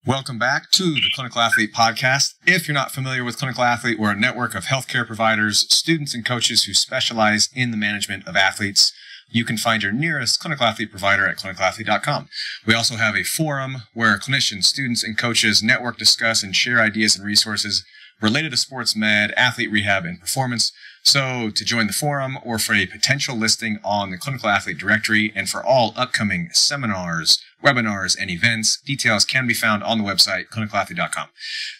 Welcome back to the Clinical Athlete Podcast. If you're not familiar with Clinical Athlete, we're a network of healthcare providers, students, and coaches who specialize in the management of athletes. You can find your nearest Clinical Athlete provider at clinicalathlete.com. We also have a forum where clinicians, students, and coaches network, discuss, and share ideas and resources related to sports med, athlete rehab, and performance. So to join the forum or for a potential listing on the Clinical Athlete Directory and for all upcoming seminars, webinars, and events, details can be found on the website, clinicalathlete.com.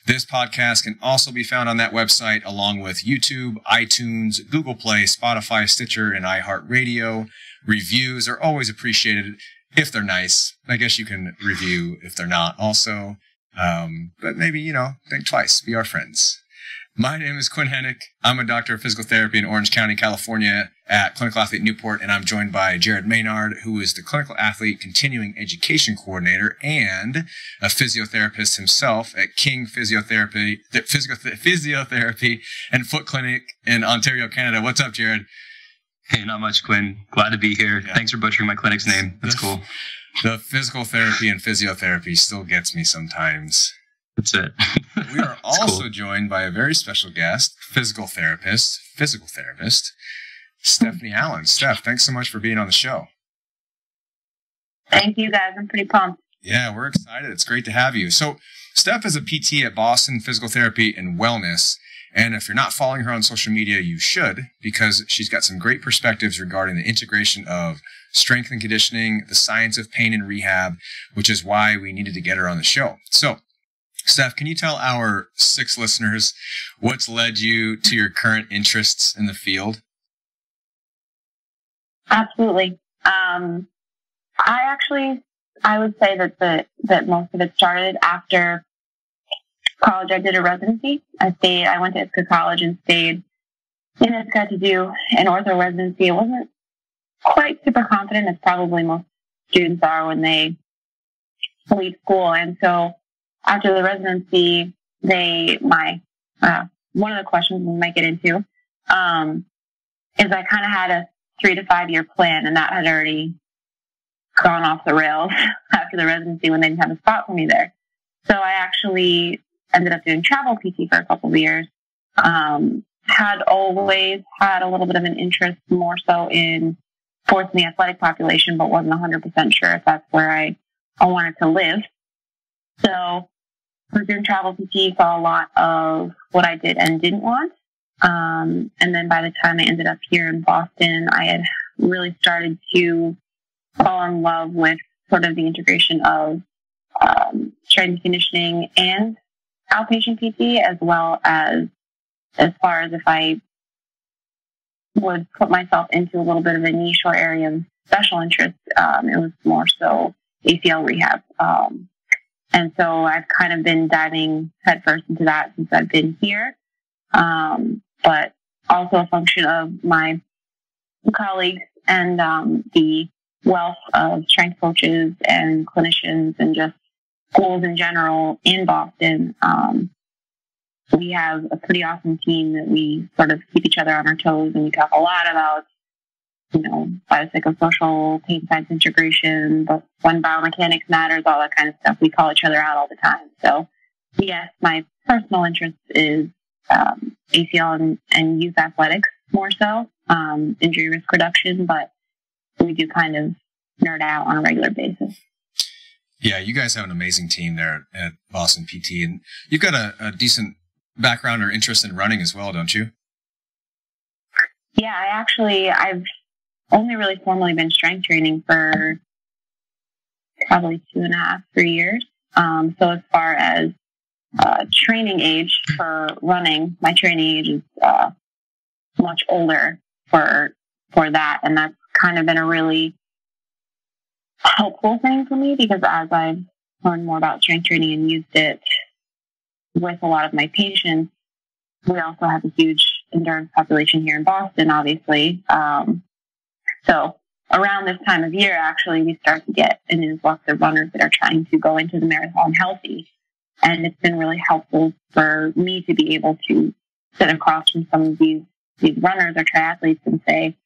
This podcast can also be found on that website along with YouTube, iTunes, Google Play, Spotify, Stitcher, and iHeartRadio. Reviews are always appreciated if they're nice. I guess you can review if they're not also. But maybe, think twice. Be our friends. My name is Quinn Hennick. I'm a doctor of physical therapy in Orange County, California at Clinical Athlete Newport, and I'm joined by Jared Maynard, who is the Clinical Athlete Continuing Education Coordinator and a physiotherapist himself at King Physiotherapy and Foot Clinic in Ontario, Canada. What's up, Jared? Hey, not much, Quinn. Glad to be here. Yeah. Thanks for butchering my clinic's name. That's cool. The physical therapy and physiotherapy still gets me sometimes. That's it. We are also joined by a very special guest, physical therapist, Steph Allen. Steph, thanks so much for being on the show. Thank you, guys. I'm pretty pumped. Yeah, we're excited. It's great to have you. So, Steph is a PT at Boston Physical Therapy and Wellness. And if you're not following her on social media, you should, because she's got some great perspectives regarding the integration of strength and conditioning, the science of pain and rehab, which is why we needed to get her on the show. So, Steph, can you tell our 6 listeners what's led you to your current interests in the field? Absolutely. I would say that most of it started after college. I did a residency. I went to Ithaca College and stayed in Ithaca to do an ortho residency. I wasn't quite super confident, as probably most students are when they leave school. And so after the residency, one of the questions we might get into is I kind of had a 3 to 5 year plan, and that had already gone off the rails after the residency when they didn't have a spot for me there. So I actually ended up doing travel PT for a couple of years. Had always had a little bit of an interest more so in sports in the athletic population, but wasn't 100% sure if that's where I wanted to live. So I was doing travel PT, saw a lot of what I did and didn't want. And then by the time I ended up here in Boston, I had really started to fall in love with sort of the integration of strength and conditioning and outpatient PT, as well as far as if I would put myself into a little bit of a niche or area of special interest, it was more so ACL rehab. And so I've kind of been diving headfirst into that since I've been here. But also a function of my colleagues and the wealth of strength coaches and clinicians and just schools in general in Boston. We have a pretty awesome team that we sort of keep each other on our toes, and we talk a lot about, biopsychosocial pain science integration, but when biomechanics matters, all that kind of stuff. We call each other out all the time. So, yes, my personal interest is ACL and youth athletics more so, injury risk reduction, but we do kind of nerd out on a regular basis. Yeah, you guys have an amazing team there at Boston PT, and you've got a decent background or interest in running as well, don't you? Yeah, I've only really formally been strength training for probably 2.5, 3 years. So as far as training age for running, my training age is much older for that, and that's kind of been a really helpful thing for me, because as I've learned more about strength training and used it with a lot of my patients, we also have a huge endurance population here in Boston, obviously. So around this time of year, actually, we start to get an influx of runners that are trying to go into the marathon healthy. And it's been really helpful for me to be able to sit across from some of these runners or triathletes and say,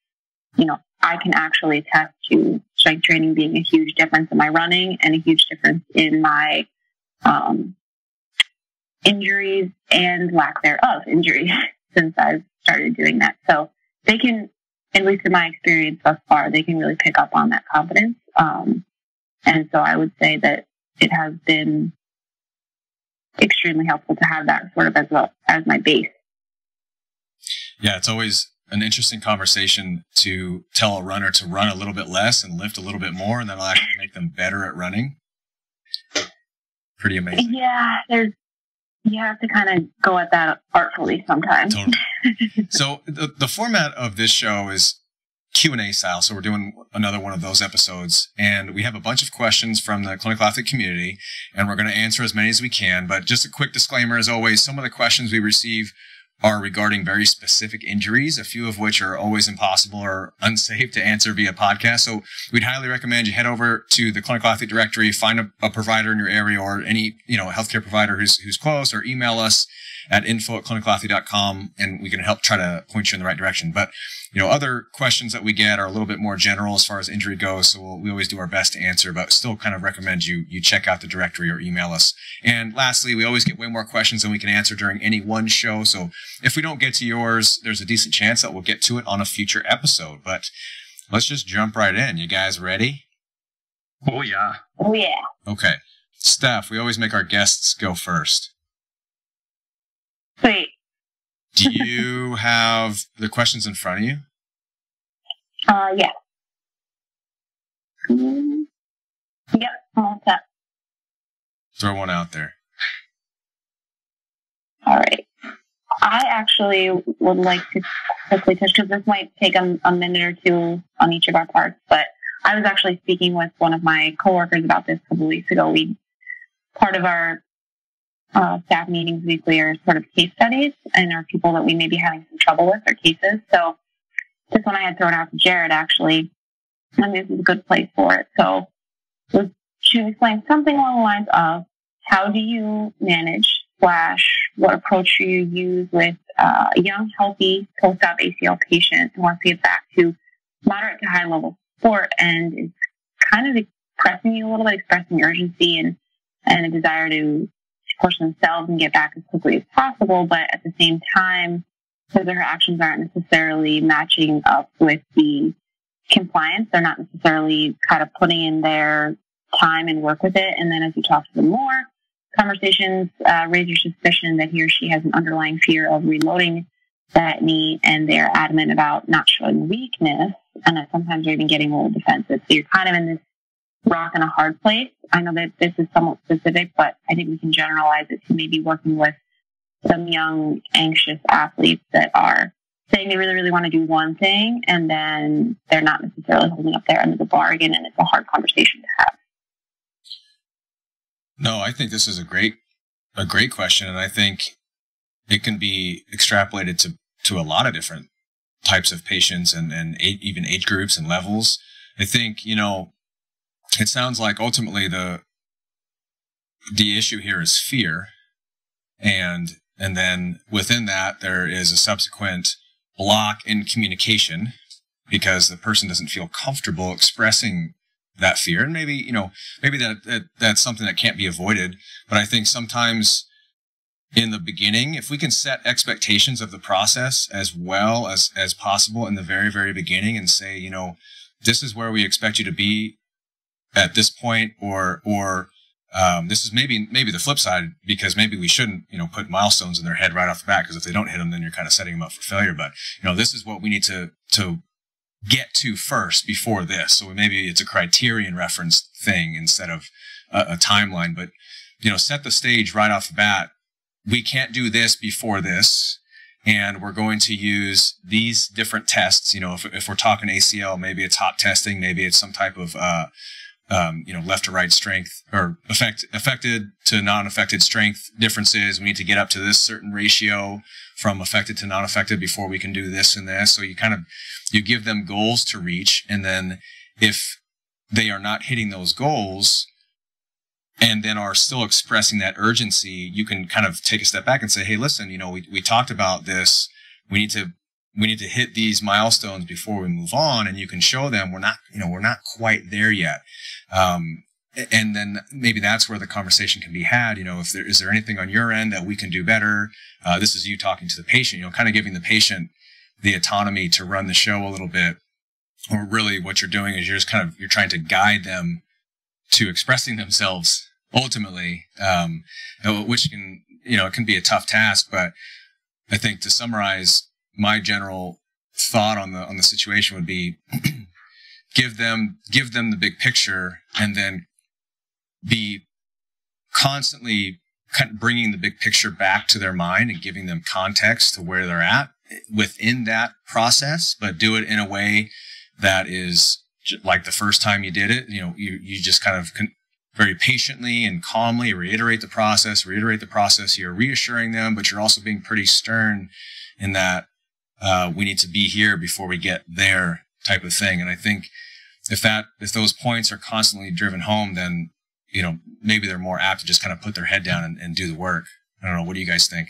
I can actually attest to strength training being a huge difference in my running and a huge difference in my injuries and lack thereof injuries since I've started doing that. So they can, at least in my experience thus far, they can really pick up on that confidence. And so I would say that it has been extremely helpful to have that sort of as my base. Yeah, it's always an interesting conversation to tell a runner to run a little bit less and lift a little bit more, and that'll actually make them better at running. Pretty amazing. Yeah, you have to kind of go at that artfully sometimes. Totally. So the format of this show is Q&A style. So we're doing another one of those episodes, and we have a bunch of questions from the clinical athlete community, and we're going to answer as many as we can. But just a quick disclaimer, as always, some of the questions we receive are regarding very specific injuries, a few of which are always impossible or unsafe to answer via podcast. So we'd highly recommend you head over to the Clinical Athlete Directory, find a provider in your area or any, healthcare provider who's close, or email us at info@clinicalathlete.com, and we can help try to point you in the right direction. But, other questions that we get are a little bit more general as far as injury goes. So we always do our best to answer, but still kind of recommend you check out the directory or email us. And lastly, we always get way more questions than we can answer during any one show. So if we don't get to yours, there's a decent chance that we'll get to it on a future episode. But let's just jump right in. You guys ready? Oh, yeah. Oh, yeah. Okay. Steph, we always make our guests go first. Sweet. Do you have the questions in front of you? Yeah. Yep, I'm all set. Throw one out there. All right. I actually would like to quickly touch, because this might take a minute or two on each of our parts, but I was actually speaking with one of my coworkers about this a couple of weeks ago. Part of our staff meetings weekly are sort of case studies, and are people that we may be having some trouble with, or cases. So this one I had thrown out to Jared, actually, and this is a good place for it. So she was explaining something along the lines of, how do you manage / what approach do you use with a young, healthy post-op ACL patient who wants to get back to moderate to high level sport, and is kind of pressing you a little bit, expressing urgency and a desire to push themselves and get back as quickly as possible, but at the same time, because her actions aren't necessarily matching up with the compliance, they're not necessarily kind of putting in their time and work with it. And then as you talk to them more, conversations raise your suspicion that he or she has an underlying fear of reloading that knee, and they're adamant about not showing weakness, and that sometimes they're even getting a little defensive. So you're kind of in this rock and a hard place. I know that this is somewhat specific, but I think we can generalize it to maybe working with some young, anxious athletes that are saying they really, really want to do one thing, and then they're not necessarily holding up their end of the bargain, and it's a hard conversation to have. No, I think this is a great question, and I think it can be extrapolated to a lot of different types of patients and even age groups and levels. I think, it sounds like ultimately the issue here is fear, and then within that there is a subsequent block in communication because the person doesn't feel comfortable expressing that fear. And maybe that's something that can't be avoided. But I think sometimes in the beginning, if we can set expectations of the process as well as possible in the very, very beginning, and say, this is where we expect you to be at this point, or this is maybe the flip side, because maybe we shouldn't, put milestones in their head right off the bat, because if they don't hit them, then you're kind of setting them up for failure. But, this is what we need to get to first before this. So maybe it's a criterion reference thing instead of a timeline, but, set the stage right off the bat. We can't do this before this, and we're going to use these different tests. If we're talking ACL, maybe it's hot testing, maybe it's some type of, left to right strength, or affected to non-affected strength differences. We need to get up to this certain ratio from affected to non-affected before we can do this and this. So you give them goals to reach. And then if they are not hitting those goals and then are still expressing that urgency, you can kind of take a step back and say, hey, listen, we talked about this. We need to hit these milestones before we move on. And you can show them we're not quite there yet. and then maybe that's where the conversation can be had. If is there anything on your end that we can do better? This is you talking to the patient, kind of giving the patient the autonomy to run the show a little bit. Or really what you're doing is you're trying to guide them to expressing themselves ultimately, which can, it can be a tough task. But I think to summarize, my general thought on the situation would be give them the big picture, and then be constantly kind of bringing the big picture back to their mind and giving them context to where they're at within that process, but do it in a way that is like the first time you did it. You just kind of very patiently and calmly reiterate the process. You're reassuring them, but you're also being pretty stern in that we need to be here before we get there type of thing. And I think if those points are constantly driven home, then maybe they're more apt to just kind of put their head down and do the work. I don't know. What do you guys think?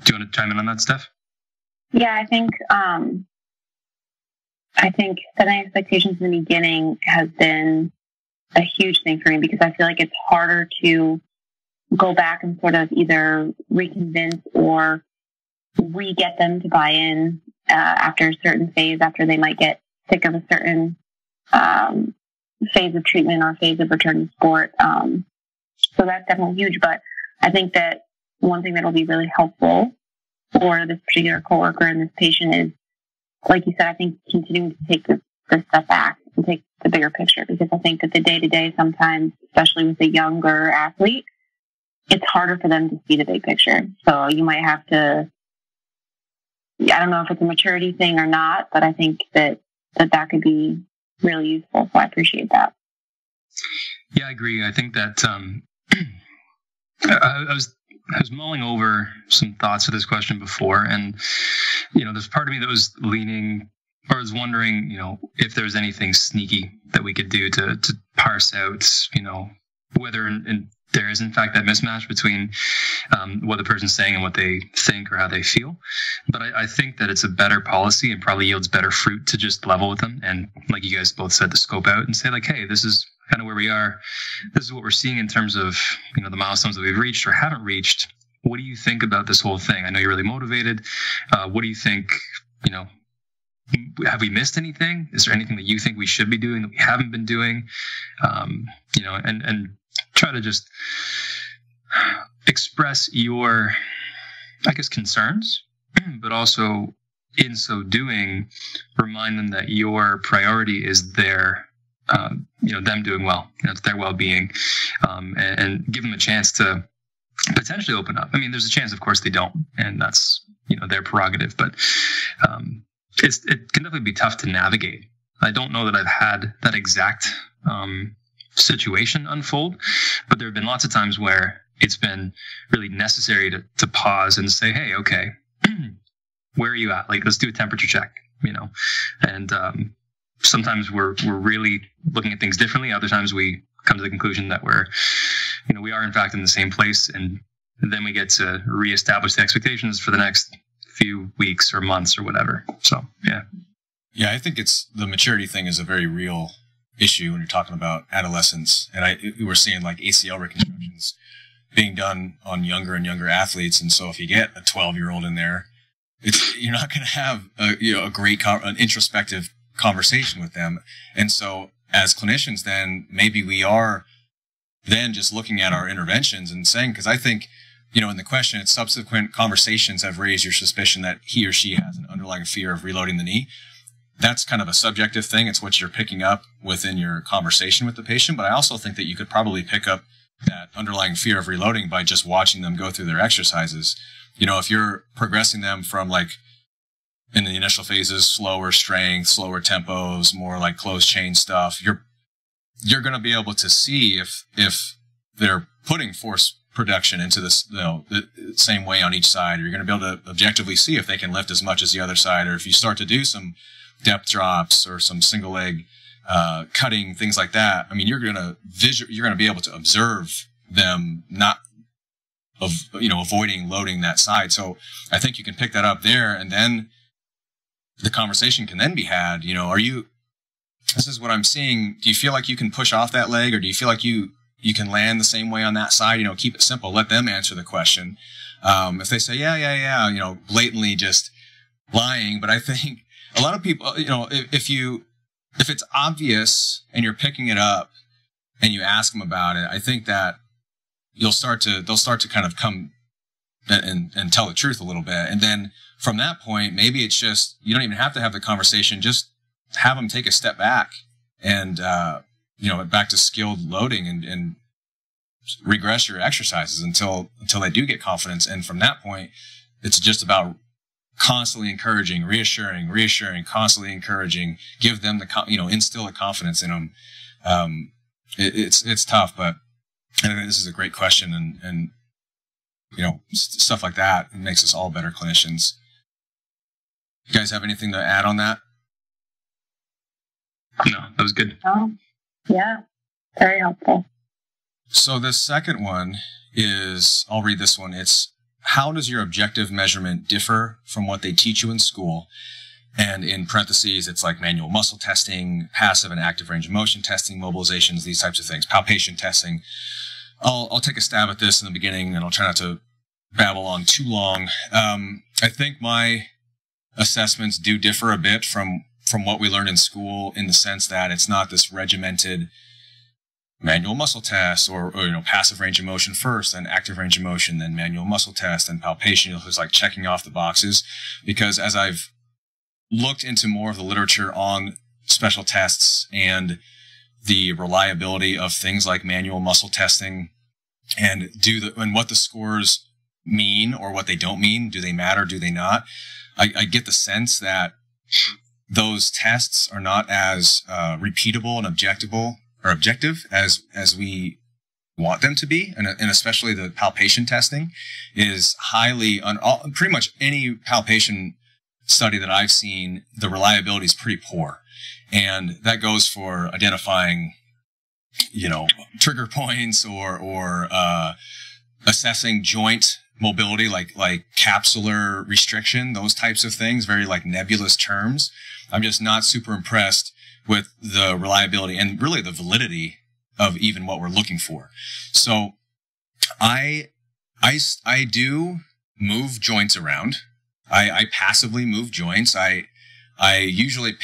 Do you want to chime in on that, Steph? Yeah, I think setting expectations in the beginning has been a huge thing for me, because I feel like it's harder to go back and sort of either reconvince or re-get them to buy in after a certain phase, after they might get sick of a certain phase of treatment or phase of return to sport. So that's definitely huge. But I think that one thing that will be really helpful for this particular coworker and this patient is, like you said, I think continuing to take this step back and take the bigger picture, because I think that the day-to-day sometimes, especially with a younger athlete, it's harder for them to see the big picture. So you might have to, I don't know if it's a maturity thing or not, but I think that could be really useful. So I appreciate that. Yeah, I agree. I think that I was mulling over some thoughts of this question before, and there's part of me that was leaning, or was wondering, if there's anything sneaky that we could do to parse out, whether there is in fact that mismatch between what the person's saying and what they think or how they feel. But I think that it's a better policy and probably yields better fruit to just level with them, and like you guys both said, to scope out and say like, hey, this is kind of where we are. This is what we're seeing in terms of the milestones that we've reached or haven't reached. What do you think about this whole thing? I know you're really motivated. What do you think? Have we missed anything? Is there anything that you think we should be doing that we haven't been doing? And try to just express your, I guess, concerns, but also in so doing, remind them that your priority is their, them doing well, their well-being, and give them a chance to potentially open up. I mean, there's a chance, of course, they don't, and that's, their prerogative, but it can definitely be tough to navigate. I don't know that I've had that exact situation unfold, but there have been lots of times where it's been really necessary to pause and say, hey, okay, where are you at? Like, let's do a temperature check, and sometimes we're really looking at things differently. Other times we come to the conclusion that we are in fact in the same place, and then we get to reestablish the expectations for the next few weeks or months or whatever. So, yeah. Yeah, I think the maturity thing is a very real issue when you're talking about adolescents. And we're seeing like ACL reconstructions being done on younger and younger athletes. And so if you get a 12-year-old in there, you're not going to have an introspective conversation with them. And so as clinicians, then maybe we are then just looking at our interventions and saying, because I think, in the question, it's subsequent conversations have raised your suspicion that he or she has an underlying fear of reloading the knee. That's kind of a subjective thing. It's what you're picking up within your conversation with the patient. But I also think that you could probably pick up that underlying fear of reloading by just watching them go through their exercises. If you're progressing them from like in the initial phases, slower strength, slower tempos, more like closed chain stuff, you're going to be able to see if they're putting force production into this, the same way on each side. You're going to be able to objectively see if they can lift as much as the other side, or if you start to do some depth drops or some single leg cutting, things like that. I mean, you're going to be able to observe them not avoiding loading that side. So I think you can pick that up there, and then the conversation can then be had. Are you this is what I'm seeing. Do you feel like you can push off that leg, or do you feel like you can land the same way on that side? Keep it simple. Let them answer the question. If they say, yeah, blatantly just lying. But I think a lot of people, if it's obvious and you're picking it up and you ask them about it, I think that they'll start to kind of come and tell the truth a little bit. And then from that point, maybe it's just, you don't even have to have the conversation. Just have them take a step back and, back to skilled loading and regress your exercises until they do get confidence. And from that point, it's just about constantly encouraging, reassuring, constantly encouraging, give them instill the confidence in them. It's tough, but I think this is a great question, and stuff like that makes us all better clinicians. You guys have anything to add on that? No, that was good. Oh, yeah, very helpful. So the second one is, I'll read this one. It's, how does your objective measurement differ from what they teach you in school? And in parentheses, it's like manual muscle testing, passive and active range of motion testing, mobilizations, these types of things, palpation testing. I'll take a stab at this in the beginning, and I'll try not to babble on too long. I think my assessments do differ a bit from what we learned in school, in the sense that it's not this regimented manual muscle test or passive range of motion first, then active range of motion, then manual muscle test, then palpation. It's like checking off the boxes, because as I've looked into more of the literature on special tests and the reliability of things like manual muscle testing, and what the scores mean or what they don't mean, do they matter, do they not? I get the sense that those tests are not as repeatable and objective as we want them to be, and especially the palpation testing is highly pretty much any palpation study that I've seen, the reliability is pretty poor, and that goes for identifying trigger points or assessing joint mobility, like capsular restriction, those types of things, very like nebulous terms. I'm just not super impressed with the reliability and really the validity of even what we're looking for. So I do move joints around. I passively move joints. I usually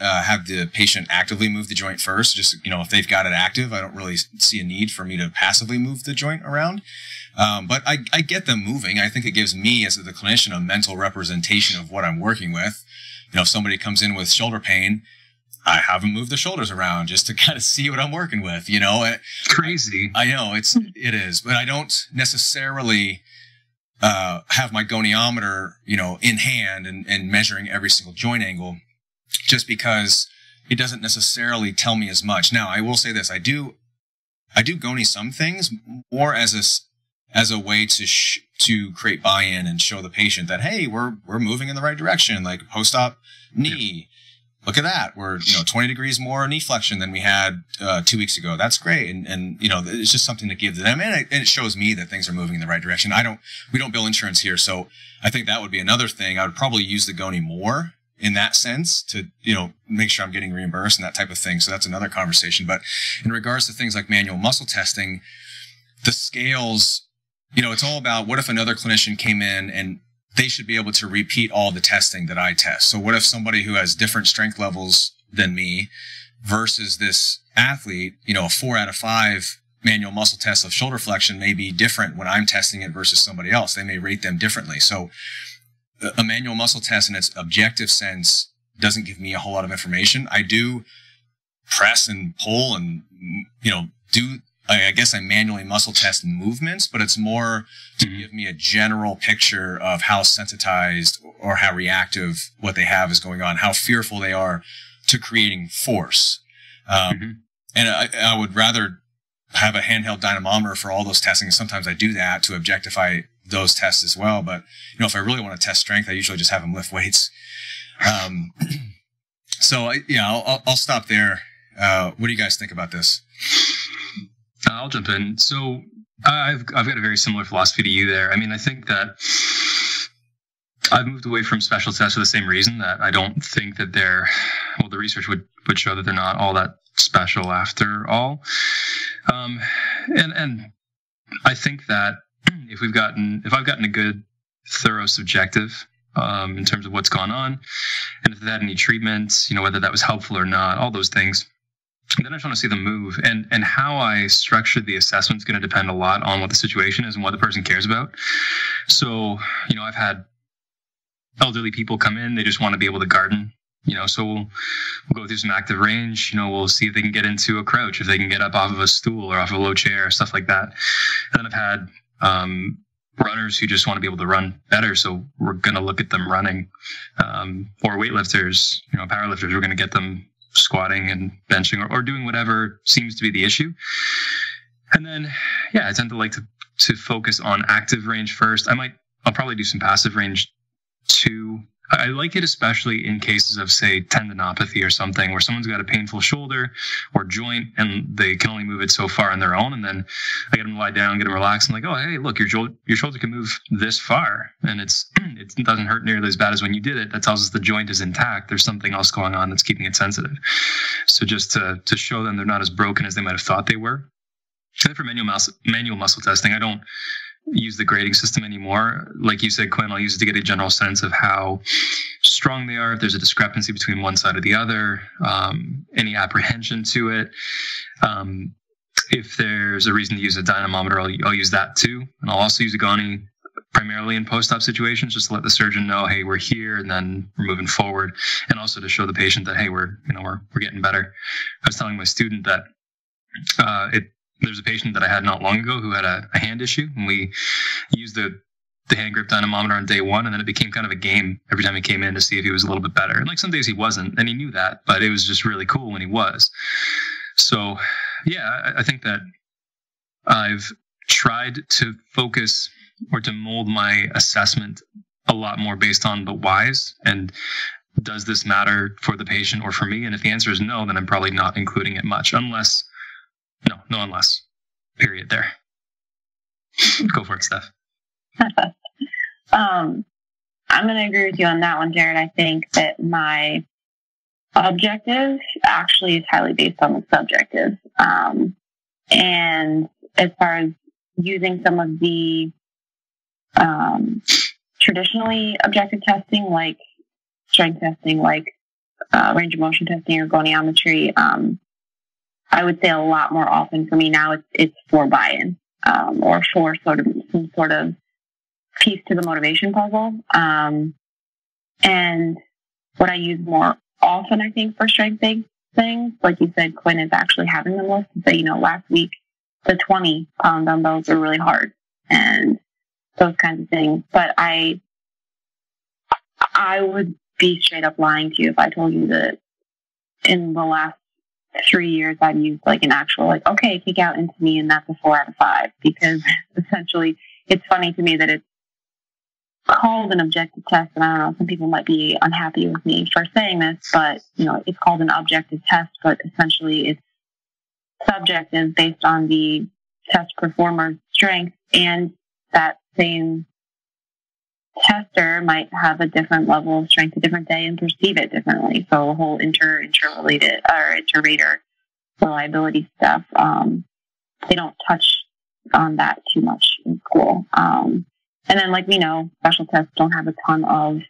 have the patient actively move the joint first. Just, if they've got it active, I don't really see a need for me to passively move the joint around. But I get them moving. I think it gives me, as the clinician, a mental representation of what I'm working with. If somebody comes in with shoulder pain, I have them move the shoulders around just to kind of see what I'm working with, Crazy. I know it is, but I don't necessarily have my goniometer, in hand and measuring every single joint angle, just because it doesn't necessarily tell me as much. Now, I will say this: I do goni some things more as a way to create buy-in and show the patient that, hey, we're moving in the right direction, like post-op knee. Look at that. We're 20 degrees more knee flexion than we had 2 weeks ago. That's great. And it's just something to give to them. And it shows me that things are moving in the right direction. We don't bill insurance here. So I think that would be another thing. I would probably use the goni more in that sense to, make sure I'm getting reimbursed and that type of thing. So that's another conversation. But in regards to things like manual muscle testing, the scales, it's all about, what if another clinician came in and they should be able to repeat all the testing that I test. So what if somebody who has different strength levels than me versus this athlete, a 4 out of 5 manual muscle test of shoulder flexion may be different when I'm testing it versus somebody else. They may rate them differently. So a manual muscle test in its objective sense doesn't give me a whole lot of information. I do press and pull and, I guess I manually muscle test movements, but it's more to give me a general picture of how sensitized or how reactive what they have is going on, how fearful they are to creating force. And I would rather have a handheld dynamometer for all those testing. Sometimes I do that to objectify those tests as well. But, if I really want to test strength, I usually just have them lift weights. I'll stop there. What do you guys think about this? I'll jump in. So I've got a very similar philosophy to you there. I mean, I think that I've moved away from special tests for the same reason, that I don't think that the research would show that they're not all that special after all. And I think that if I've gotten a good, thorough subjective in terms of what's gone on, and if they had any treatments, whether that was helpful or not, all those things, then I just want to see them move. And how I structure the assessment is going to depend a lot on what the situation is and what the person cares about. So, I've had elderly people come in, they just want to be able to garden. So we'll go through some active range. We'll see if they can get into a crouch, if they can get up off of a stool or off of a low chair, stuff like that. And then I've had runners who just want to be able to run better. So we're going to look at them running, or weightlifters, powerlifters. We're going to get them squatting and benching or doing whatever seems to be the issue. And then, I tend to like to focus on active range first. I'll probably do some passive range too. I like it especially in cases of, say, tendinopathy or something, where someone's got a painful shoulder or joint and they can only move it so far on their own. And then I get them to lie down, get them relaxed. I'm like, oh, hey, look, your shoulder can move this far, and it doesn't hurt nearly as bad as when you did it. That tells us the joint is intact. There's something else going on that's keeping it sensitive. So just to show them they're not as broken as they might have thought they were. And then for manual muscle testing, I don't use the grading system anymore. Like you said, Quinn, I'll use it to get a general sense of how strong they are, if there's a discrepancy between one side or the other, any apprehension to it. If there's a reason to use a dynamometer, I'll use that too. And I'll also use a Goni primarily in post-op situations, just to let the surgeon know, hey, we're here, and then we're moving forward. And also to show the patient that, hey, we're getting better. I was telling my student that there's a patient that I had not long ago who had a hand issue, and we used the hand grip dynamometer on day one, and then it became kind of a game every time he came in to see if he was a little bit better. And like some days he wasn't, and he knew that, but it was just really cool when he was. So I think that I've tried to focus or to mold my assessment a lot more based on the whys, and does this matter for the patient or for me? And if the answer is no, then I'm probably not including it much, unless. Period there. Go for it, Steph. I'm going to agree with you on that one, Jared. I think that my objective actually is highly based on the subjective. And as far as using some of the traditionally objective testing, like strength testing, like range of motion testing or goniometry, I would say a lot more often for me now it's for buy-in, or for some sort of piece to the motivation puzzle. And what I use more often, I think, for strength-based things, like you said, Quinn, is actually having them list and say, last week the 20-pound dumbbells were really hard, and those kinds of things. But I would be straight up lying to you if I told you that in the last 3 years I've used like an actual okay, kick out into me, and that's a 4 out of 5, because essentially it's funny to me that it's called an objective test, and I don't know, some people might be unhappy with me for saying this, but it's called an objective test, but essentially it's subjective based on the test performer's strength, and that same tester might have a different level of strength a different day and perceive it differently. So the whole interrelated or inter-rater reliability stuff, they don't touch on that too much in school. And then, like we know, special tests don't have a ton of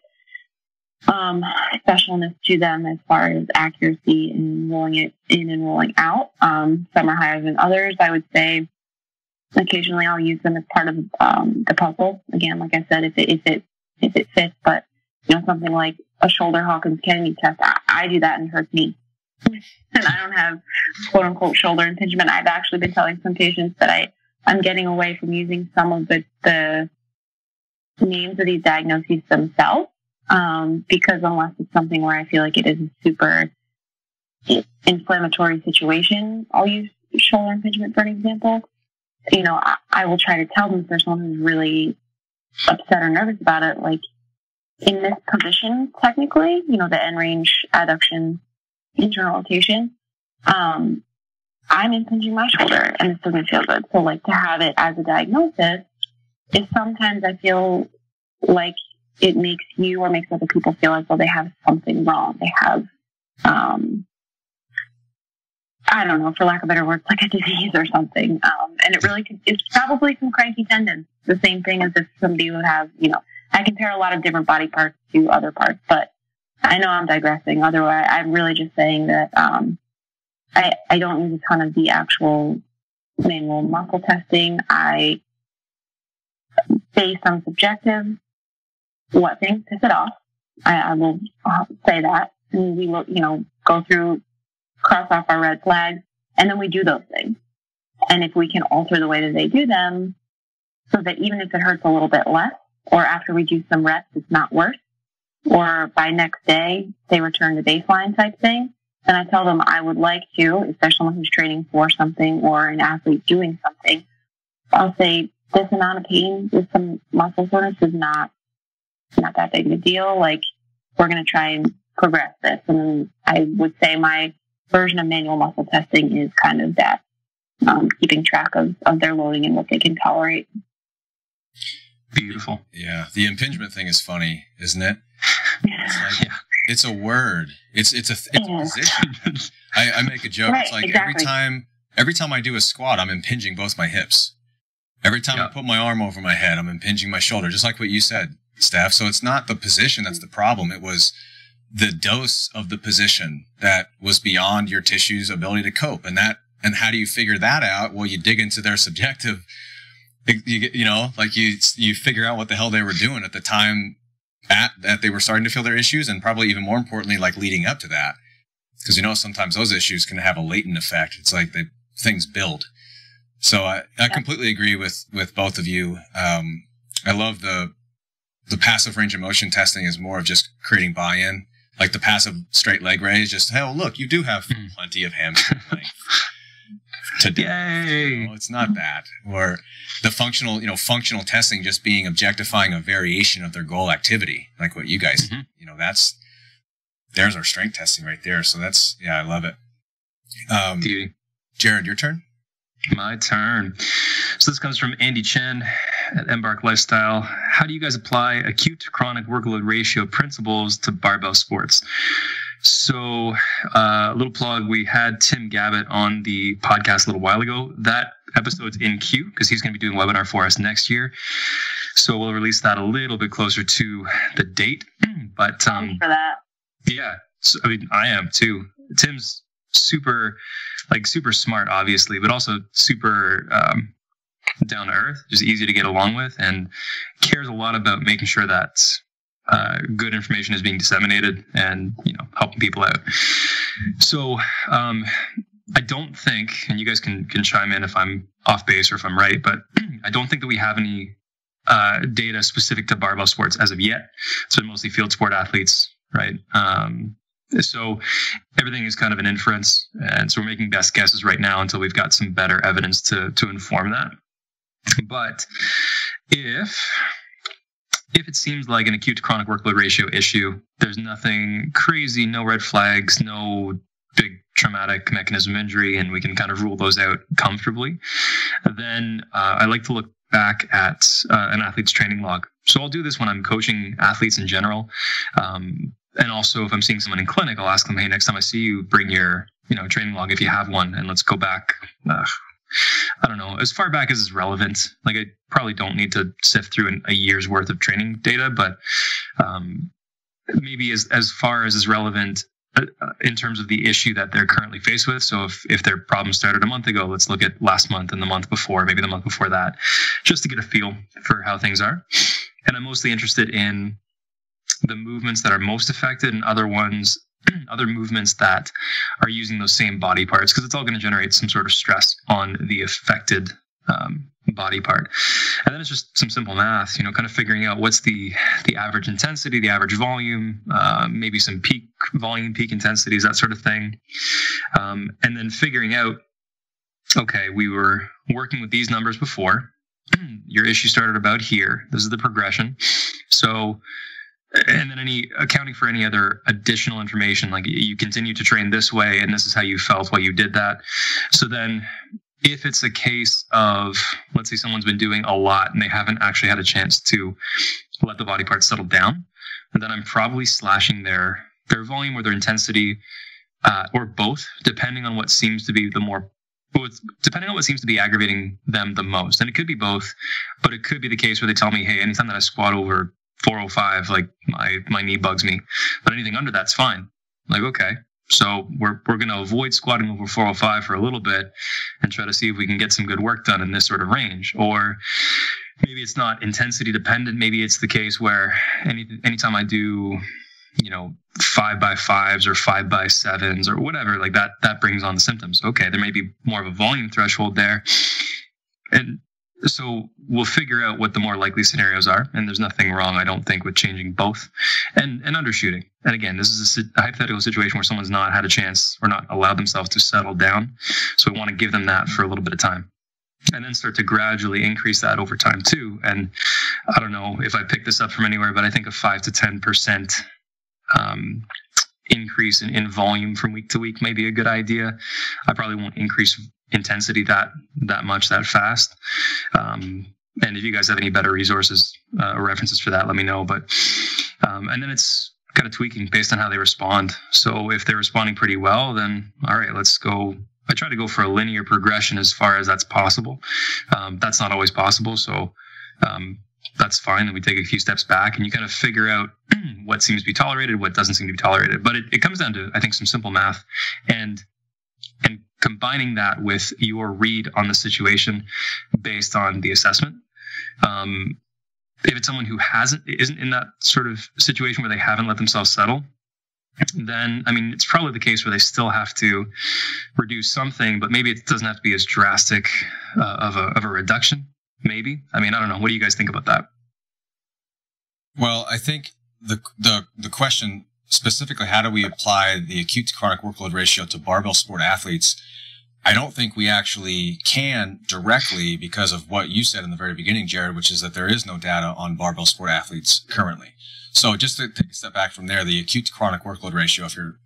specialness to them as far as accuracy in rolling it in and rolling out. Some are higher than others. I would say occasionally I'll use them as part of the puzzle. Again, like I said, if it fits, but something like a shoulder Hawkins Kennedy test, I do that and it hurts me. And I don't have quote unquote shoulder impingement. I've actually been telling some patients that I'm getting away from using some of the names of these diagnoses themselves, because unless it's something where I feel like it is a super inflammatory situation, I'll use shoulder impingement for an example. I will try to tell them if there's someone who's really upset or nervous about it, like in this position, technically, the end range adduction internal rotation, I'm impinging my shoulder and this doesn't feel good. So to have it as a diagnosis is sometimes I feel like it makes you or makes other people feel as though they have something wrong. They have, I don't know, for lack of better words, like a disease or something. And it really it's probably some cranky tendons. The same thing as if somebody would have, I compare a lot of different body parts to other parts, but I know I'm digressing. Otherwise, I'm really just saying that I don't use a ton of the actual manual muscle testing. Based on subjective, what things piss it off. I will say that. And we will, go through, cross off our red flags, and then we do those things. And if we can alter the way that they do them so that even if it hurts a little bit less, or after we do some reps, it's not worse, or by next day, they return to baseline type thing, then I tell them I would like to, especially someone who's training for something or an athlete doing something, I'll say this amount of pain with some muscle soreness is not that big of a deal. Like, we're going to try and progress this. And then I would say my version of manual muscle testing is kind of that, keeping track of their loading and what they can tolerate. Beautiful. Yeah. The impingement thing is funny, isn't it? It's like, it's a word. It's a position. I make a joke. Right, it's like exactly. every time I do a squat, I'm impinging both my hips. Every time I put my arm over my head, I'm impinging my shoulder, just like what you said, Steph. So it's not the position that's the problem. It was the dose of the position that was beyond your tissue's ability to cope. And how do you figure that out? Well, you dig into their subjective, you figure out what the hell they were doing at the time that they were starting to feel their issues, and probably even more importantly, like leading up to that. Because, sometimes those issues can have a latent effect. It's like things build. So I completely agree with both of you. I love the passive range of motion testing is more of just creating buy-in. Like the passive straight leg raise, just, hey, oh, look, you do have plenty of hamstring length today. Yay! It's not that. Or the functional testing just being objectifying a variation of their goal activity, like what you guys, there's our strength testing right there. So I love it. Beauty. Jared, your turn. My turn. So this comes from Andy Chen at Embark Lifestyle. How do you guys apply acute to chronic workload ratio principles to barbell sports? So a little plug, we had Tim Gabbett on the podcast a little while ago. That episode's in queue because he's going to be doing a webinar for us next year. So we'll release that a little bit closer to the date. But Thanks for that. Yeah, so, I am too. Tim's super smart, obviously, but also super down to earth, just easy to get along with, and cares a lot about making sure that good information is being disseminated and helping people out. So I don't think, and you guys can chime in if I'm off base or if I'm right, but I don't think that we have any data specific to barbell sports as of yet. It's been mostly field sport athletes, right? So everything is kind of an inference, and so we're making best guesses right now until we've got some better evidence to inform that. But if it seems like an acute to chronic workload ratio issue, there's nothing crazy, no red flags, no big traumatic mechanism injury, and we can kind of rule those out comfortably, then I like to look back at an athlete's training log. So I'll do this when I'm coaching athletes in general. And also, if I'm seeing someone in clinic, I'll ask them, hey, next time I see you, bring your training log if you have one, and let's go back. I don't know, as far back as is relevant. Like, I probably don't need to sift through a year's worth of training data, but maybe as far as is relevant in terms of the issue that they're currently faced with. So if their problem started a month ago, let's look at last month and the month before, maybe the month before that, just to get a feel for how things are. And I'm mostly interested in the movements that are most affected and other movements that are using those same body parts, because it's all going to generate some sort of stress on the affected body part. And then it's just some simple math, kind of figuring out what's the average intensity, the average volume, maybe some peak volume, peak intensities, that sort of thing. And then figuring out, okay, we were working with these numbers before. Your issue started about here. This is the progression. So, and then accounting for any other additional information, like you continue to train this way and this is how you felt while you did that. So then if it's a case of, let's say someone's been doing a lot and they haven't actually had a chance to let the body part settle down. And then I'm probably slashing their volume or their intensity, or both, depending on what seems to be aggravating them the most. And it could be both, but it could be the case where they tell me, hey, anytime that I squat over 405, like my knee bugs me, but anything under that's fine. Like, okay, so we're going to avoid squatting over 405 for a little bit and try to see if we can get some good work done in this sort of range. Or maybe it's not intensity dependent. Maybe it's the case where anytime I do, 5x5s or 5x7s or whatever, like that brings on the symptoms. Okay, there may be more of a volume threshold there. And so we'll figure out what the more likely scenarios are. And there's nothing wrong, I don't think, with changing both and undershooting. And again, this is a hypothetical situation where someone's not had a chance or not allowed themselves to settle down. So we want to give them that for a little bit of time, and then start to gradually increase that over time too. And I don't know if I picked this up from anywhere, but I think a 5 to 10% increase in volume from week to week may be a good idea. I probably won't increase intensity that much that fast. And if you guys have any better resources or references for that, let me know. But and then it's kind of tweaking based on how they respond. So if they're responding pretty well, then all right, let's go. I try to go for a linear progression as far as that's possible. That's not always possible. So that's fine. And we take a few steps back and you kind of figure out what seems to be tolerated, what doesn't seem to be tolerated. But it comes down to, I think, some simple math and combining that with your read on the situation based on the assessment. If it's someone who isn't in that sort of situation where they haven't let themselves settle, then, I mean, it's probably the case where they still have to reduce something, but maybe it doesn't have to be as drastic of a reduction. Maybe. I mean, I don't know. What do you guys think about that? Well, I think the question specifically, how do we apply the acute to chronic workload ratio to barbell sport athletes? I don't think we actually can directly because of what you said in the very beginning, Jared, which is that there is no data on barbell sport athletes currently. So just to take a step back from there, the acute to chronic workload ratio, for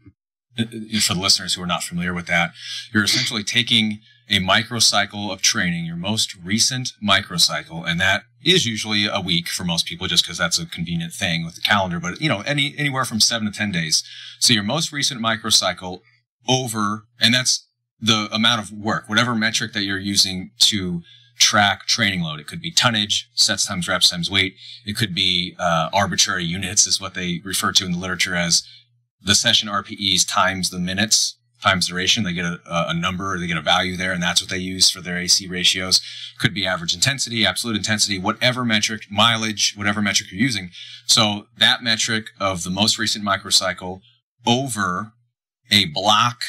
the listeners who are not familiar with that, you're essentially taking a microcycle of training, your most recent microcycle, and that is usually a week for most people just because that's a convenient thing with the calendar, but anywhere from 7 to 10 days. So your most recent microcycle over, and that's the amount of work, whatever metric that you're using to track training load. It could be tonnage, sets times reps times weight. It could be arbitrary units, is what they refer to in the literature as the session RPEs times the minutes times duration. They get a number, they get a value there, and that's what they use for their AC ratios. Could be average intensity, absolute intensity, whatever metric, mileage, whatever metric you're using. So that metric of the most recent microcycle over a block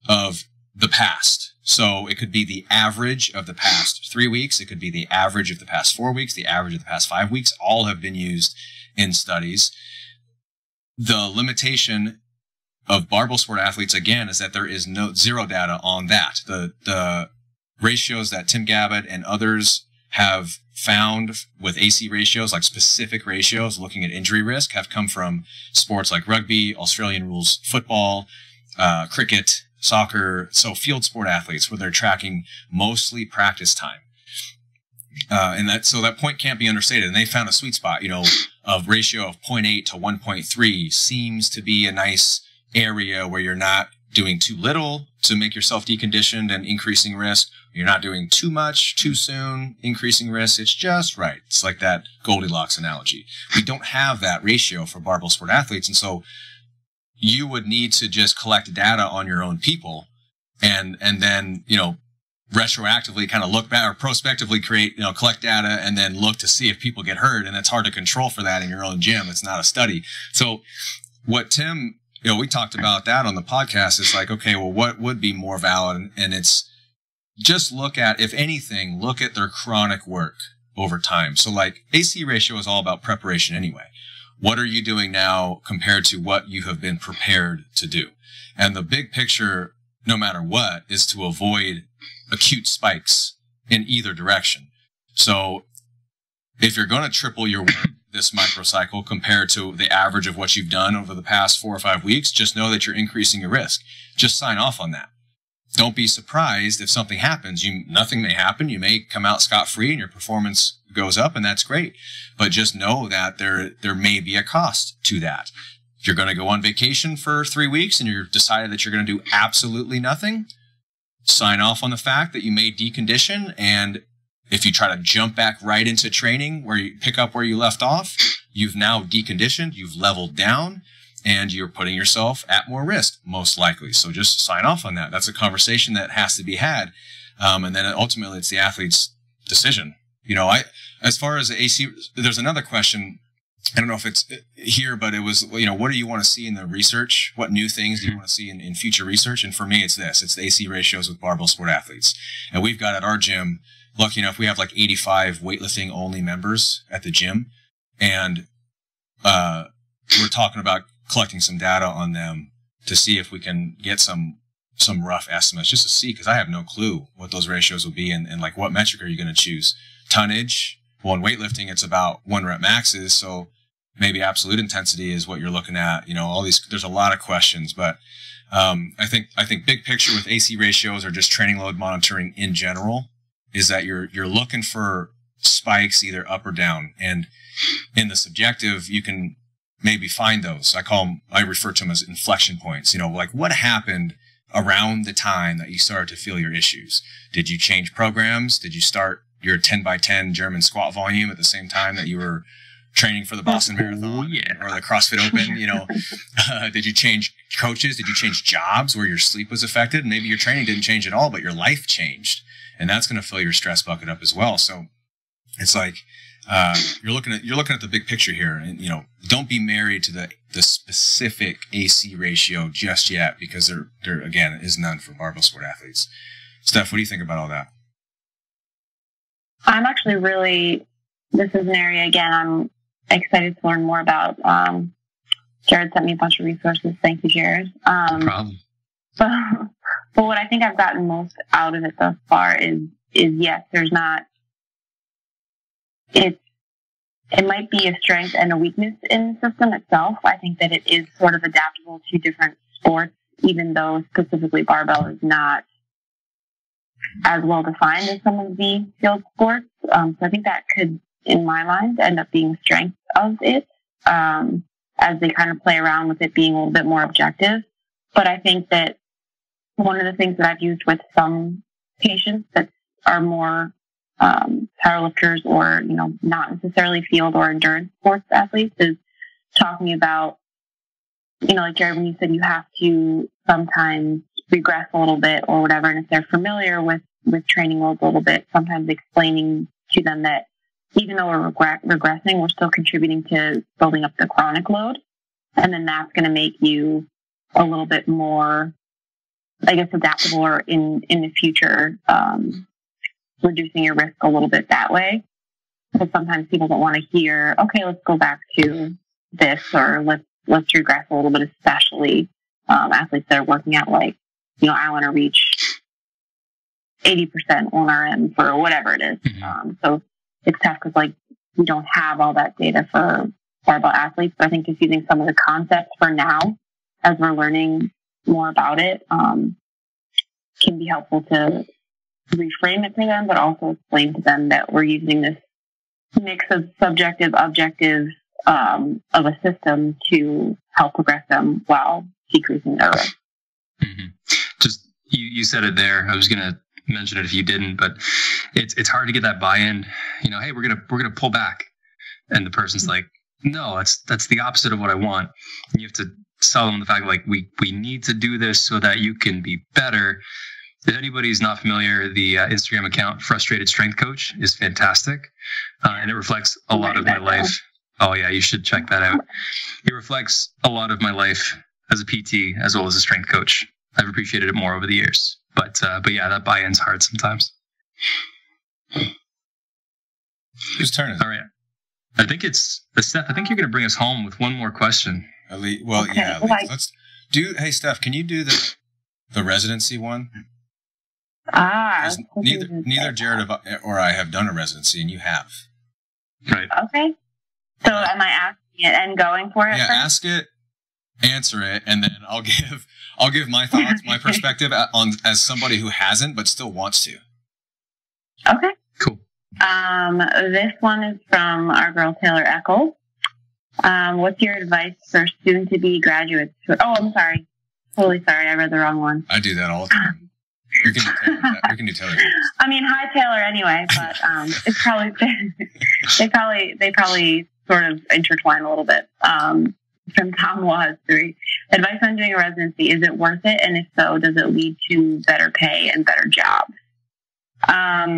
of the past. So it could be the average of the past 3 weeks. It could be the average of the past 4 weeks, the average of the past 5 weeks. All have been used in studies. The limitation of barbell sport athletes, again, is that there is zero data on that. The ratios that Tim Gabbett and others have found with AC ratios, like specific ratios looking at injury risk, have come from sports like rugby, Australian rules football, cricket, soccer, so field sport athletes where they're tracking mostly practice time. So that point can't be understated. And they found a sweet spot, of ratio of 0.8 to 1.3 seems to be a nice area where you're not doing too little to make yourself deconditioned and increasing risk. You're not doing too much too soon, increasing risk. It's just right. It's like that Goldilocks analogy. We don't have that ratio for barbell sport athletes. And so you would need to just collect data on your own people and then, retroactively kind of look back or prospectively collect data and then look to see if people get hurt. And it's hard to control for that in your own gym. It's not a study. So what Tim, we talked about that on the podcast. Is like, okay, well, what would be more valid? And it's just look at, if anything, look at their chronic work over time. So like AC ratio is all about preparation anyway. What are you doing now compared to what you have been prepared to do? And the big picture, no matter what, is to avoid acute spikes in either direction. So if you're going to triple your work this microcycle compared to the average of what you've done over the past 4 or 5 weeks, just know that you're increasing your risk. Just sign off on that. don't be surprised if something happens. Nothing may happen. You may come out scot-free and your performance goes up, and that's great. But just know that there may be a cost to that. If you're going to go on vacation for 3 weeks and you're decided that you're going to do absolutely nothing, sign off on the fact that you may decondition. And if you try to jump back right into training where you pick up where you left off, you've now deconditioned, you've leveled down, and you're putting yourself at more risk, most likely. So just sign off on that. That's a conversation that has to be had. And then ultimately it's the athlete's decision. As far as the AC, there's another question. I don't know if it's here, but it was, what do you want to see in the research? What new things do you want to see in future research? And for me, it's this. It's the AC ratios with barbell sport athletes. And we've got at our gym, lucky enough, we have like 85 weightlifting only members at the gym. And we're talking about collecting some data on them to see if we can get some rough estimates, just to see, because I have no clue what those ratios will be and like what metric are you going to choose? Tonnage? Well, in weightlifting, it's about 1 rep maxes. So maybe absolute intensity is what you're looking at. All these, there's a lot of questions, but I think big picture with AC ratios or just training load monitoring in general is that you're looking for spikes either up or down. And in the subjective, you can maybe find those. I refer to them as inflection points. Like what happened around the time that you started to feel your issues? Did you change programs? Did you start your 10 by 10 German squat volume at the same time that you were training for the Boston Marathon or the CrossFit Open? Did you change coaches? Did you change jobs where your sleep was affected? Maybe your training didn't change at all, but your life changed, and that's going to fill your stress bucket up as well. So it's like, you're looking at the big picture here, and don't be married to the specific AC ratio just yet, because there again is none for barbell sport athletes. Steph, what do you think about all that? I'm actually this is an area, again, I'm excited to learn more about. Jared sent me a bunch of resources. Thank you, Jared. No problem. But what I think I've gotten most out of it thus far is yes, there's not, it might be a strength and a weakness in the system itself. I think that it is sort of adaptable to different sports, even though specifically barbell is not as well defined as some of the field sports. So I think that could, in my mind, end up being a strength of it, as they kind of play around with it being a little bit more objective. But I think that one of the things that I've used with some patients that are more powerlifters or, not necessarily field or endurance sports athletes is talking about, like Jared, when you said you have to sometimes regress a little bit or whatever, and if they're familiar with training loads a little bit, sometimes explaining to them that even though we're regressing, we're still contributing to building up the chronic load. And then that's going to make you a little bit more, I guess, adaptable or in the future, reducing your risk a little bit that way. Because sometimes people don't want to hear, okay, let's go back to this, or let's regress a little bit, especially athletes that are working out like, I want to reach 80% on RM for whatever it is. So it's tough because we don't have all that data for barbell athletes. But I think just using some of the concepts for now, as we're learning more about it, can be helpful to reframe it for them, but also explain to them that we're using this mix of subjective, objective of a system to help progress them while decreasing their risk. Just you said it there. I was going to mention it if you didn't, but it's hard to get that buy-in. Hey, we're gonna pull back, and the person's like, no, that's the opposite of what I want. And you have to sell them the fact we need to do this so that you can be better. If anybody's not familiar, the Instagram account Frustrated Strength Coach is fantastic, and it reflects a lot of my life. Oh yeah, you should check that out. It reflects a lot of my life as a PT as well as a strength coach. I've appreciated it more over the years, but yeah, that buy-in's hard sometimes. Whose turn is it? All right, I think it's Steph. I think you're going to bring us home with one more question. Well, okay. Yeah. Let's do. Hey, Steph, can you do the residency one? Neither Jared or I have done a residency, and you have. Right. Okay. So am I asking it and going for it? Yeah, first? ask it. answer it, and then I'll give my thoughts, my perspective on as somebody who hasn't but still wants to. Okay. Cool. This one is from our girl Taylor Eccles. What's your advice for soon-to-be graduates? I'm sorry. Totally sorry. I read the wrong one. I do that all the time. You can do Taylor. I mean, hi Taylor anyway, but it's probably they probably sort of intertwine a little bit. From Tom Laws 3. Advice on doing a residency, is it worth it? And if so, does it lead to better pay and better jobs? I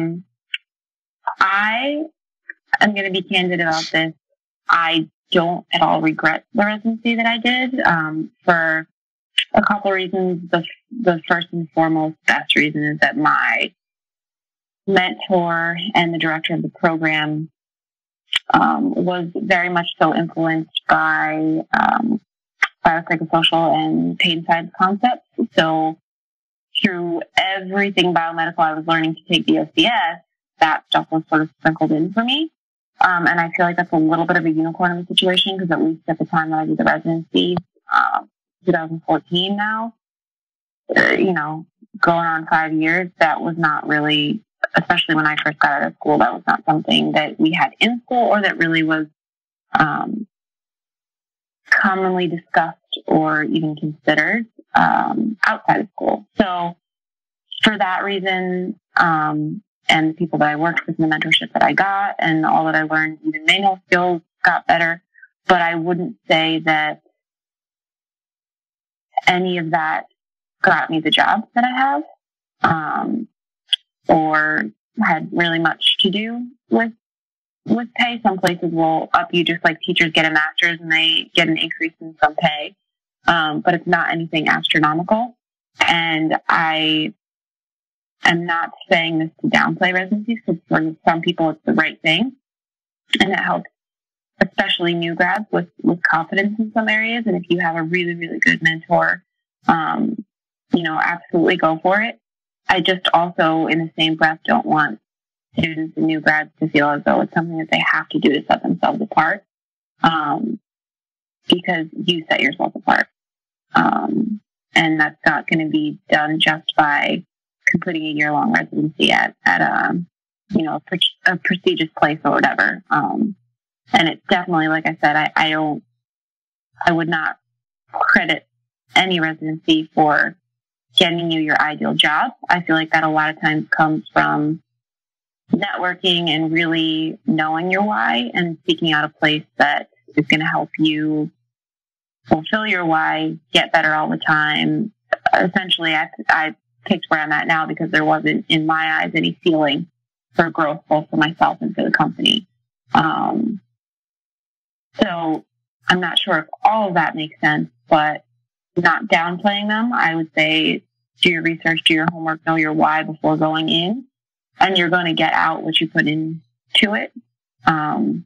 am going to be candid about this. I don't at all regret the residency that I did for a couple of reasons. The first and foremost best reason is that my mentor and the director of the program was very much so influenced by biopsychosocial and pain science concepts. So through everything biomedical I was learning to take the OCS, that stuff was sort of sprinkled in for me. And I feel like that's a little bit of a unicorn of a situation, because at least at the time that I did the residency, 2014 now, going on 5 years, that was not really, especially when I first got out of school, that was not something that we had in school or that really was commonly discussed or even considered outside of school. So for that reason, and the people that I worked with and the mentorship that I got and all that I learned, even manual skills got better. But I wouldn't say that any of that got me the jobs that I have, or had really much to do with pay. Some places will up you just like teachers get a master's and they get an increase in some pay. But it's not anything astronomical. And I am not saying this to downplay residencies, because for some people it's the right thing. And it helps, especially new grads, with confidence in some areas. And if you have a really, really good mentor, absolutely go for it. I just also, in the same breath, don't want students and new grads to feel as though it's something that they have to do to set themselves apart, because you set yourself apart. And that's not going to be done just by completing a year-long residency at a prestigious place or whatever. And it's definitely, like I said, I would not credit any residency for getting you your ideal job. I feel like that a lot of times comes from networking and really knowing your why and seeking out a place that is going to help you fulfill your why, get better all the time. Essentially, I picked where I'm at now because there wasn't, in my eyes, any ceiling for growth, both for myself and for the company. So I'm not sure if all of that makes sense, but not downplaying them. I would say do your research, do your homework, know your why before going in, and you're going to get out what you put into it. And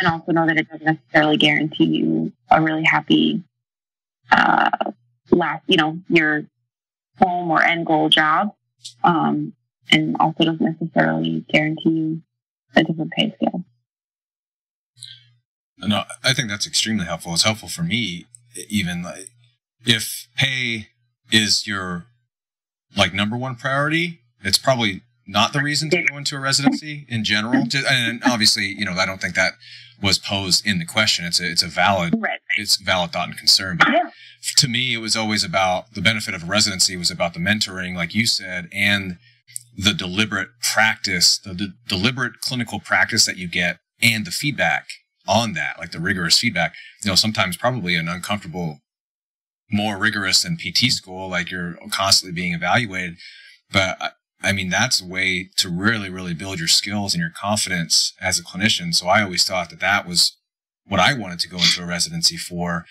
also know that it doesn't necessarily guarantee you a really happy your home or end goal job, and also doesn't necessarily guarantee you a different pay scale. No, I think that's extremely helpful. It's helpful for me, even if pay is your number one priority, it's probably not the reason to go into a residency in general. And obviously, I don't think that was posed in the question. It's a valid, it's valid thought and concern. But to me, it was always about the benefit of a residency was about the mentoring, like you said, and the deliberate practice, the deliberate clinical practice that you get, and the feedback on that, like the rigorous feedback. Sometimes probably an uncomfortable, more rigorous than PT school, like you're constantly being evaluated. But I mean, that's a way to really, really build your skills and your confidence as a clinician. So I always thought that was what I wanted to go into a residency for.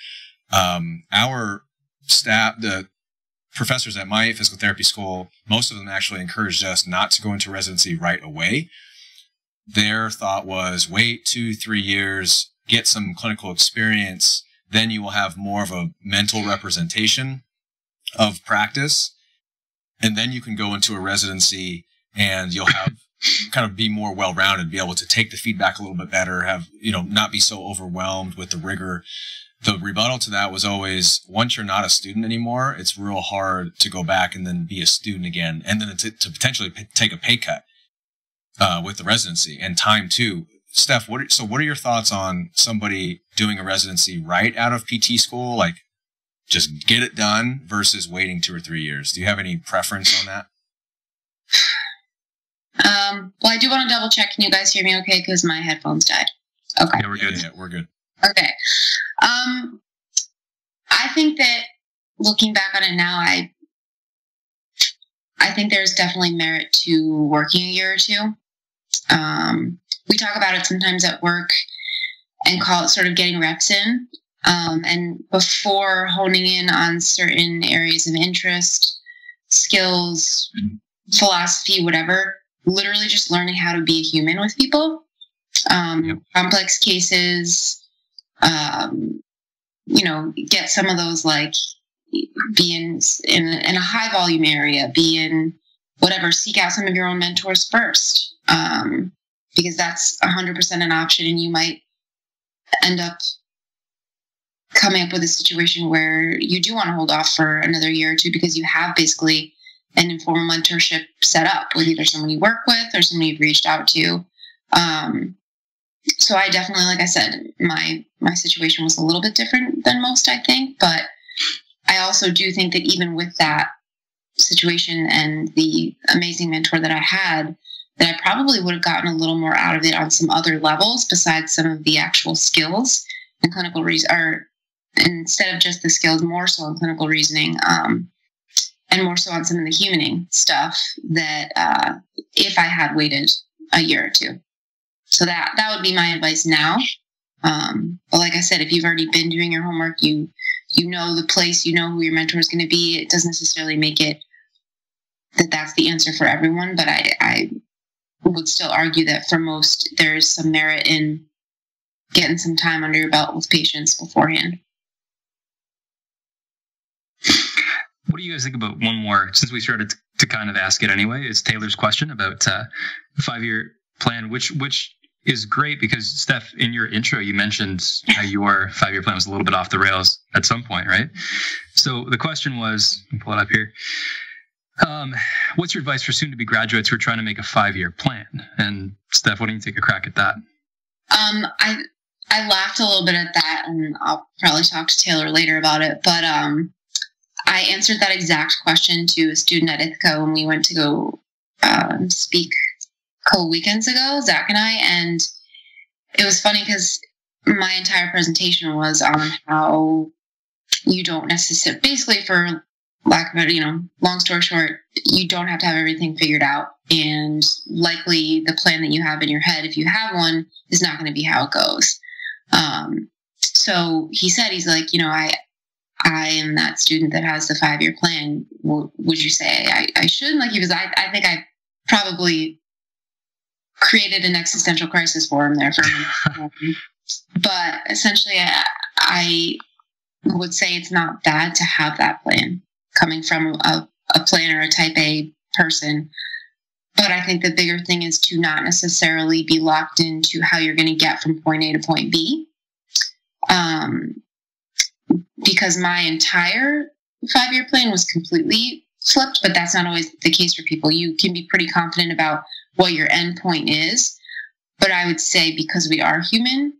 Our staff, the professors at my physical therapy school, most of them actually encouraged us not to go into residency right away. Their thought was wait 2-3 years, get some clinical experience, then you will have more of a mental representation of practice. And then you can go into a residency and you'll have kind of be more well-rounded, be able to take the feedback a little bit better, have, not be so overwhelmed with the rigor the rebuttal to that was always, once you're not a student anymore, it's real hard to go back and then be a student again, and then to potentially take a pay cut with the residency and time too. Steph, what are your thoughts on somebody doing a residency right out of PT school, like just get it done, versus waiting 2 or 3 years? Do you have any preference on that? Well, I do want to double check. Can you guys hear me okay? Because my headphones died. Okay. Yeah, we're good. Yeah, we're good. Okay. I think that looking back on it now, I think there's definitely merit to working a year or two. We talk about it sometimes at work and call it sort of getting reps in. And before honing in on certain areas of interest, skills, philosophy, whatever, literally just learning how to be a human with people. Complex cases, get some of those, like be in a high volume area, be in whatever, seek out some of your own mentors first. Because that's 100% an option, and you might end up coming up with a situation where you do want to hold off for another year or two because you have basically an informal mentorship set up with either someone you work with or someone you've reached out to. So I definitely, like I said, my situation was a little bit different than most, I think, but I also do think that even with that situation and the amazing mentor that I had, that I probably would have gotten a little more out of it on some other levels besides some of the actual skills and clinical or instead of just the skills, more so on clinical reasoning, and more so on some of the humaning stuff that if I had waited a year or two. So that would be my advice now. But like I said, if you've already been doing your homework, you know the place, you know who your mentor is going to be. It doesn't necessarily make it that that's the answer for everyone, but I would still argue that for most, there's some merit in getting some time under your belt with patients beforehand. What do you guys think about one more, since we started to kind of ask it anyway, is Taylor's question about the 5-year plan, which is great because, Steph, in your intro, you mentioned how your 5-year plan was a little bit off the rails at some point, right? So the question was, let me pull it up here. What's your advice for soon-to-be graduates who are trying to make a 5-year plan? And Steph, why don't you take a crack at that? I laughed a little bit at that, and I'll probably talk to Taylor later about it. But I answered that exact question to a student at Ithaca when we went to go speak a couple weekends ago, Zach and I, and it was funny because my entire presentation was on how you don't necessarily, basically, for lack of a long story short, you don't have to have everything figured out, and likely the plan that you have in your head, if you have one, is not going to be how it goes. So he said, he's like, I am that student that has the 5-year plan. Would you say I should? Like, because I think I probably created an existential crisis for him there for me. But essentially, I would say it's not bad to have that plan coming from a planner, a type A person. But I think the bigger thing is to not necessarily be locked into how you're going to get from point A to point B. Because my entire 5-year plan was completely flipped, but that's not always the case for people. You can be pretty confident about what your end point is. But I would say, because we are human,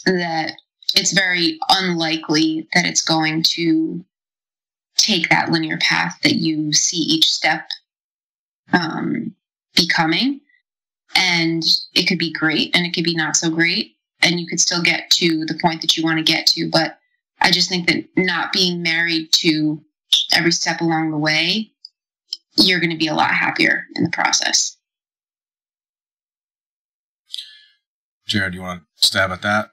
that it's very unlikely that it's going to take that linear path that you see each step becoming. And it could be great and it could be not so great. And you could still get to the point that you want to get to. But I just think that not being married to every step along the way, you're going to be a lot happier in the process. Jared, you want to stab at that?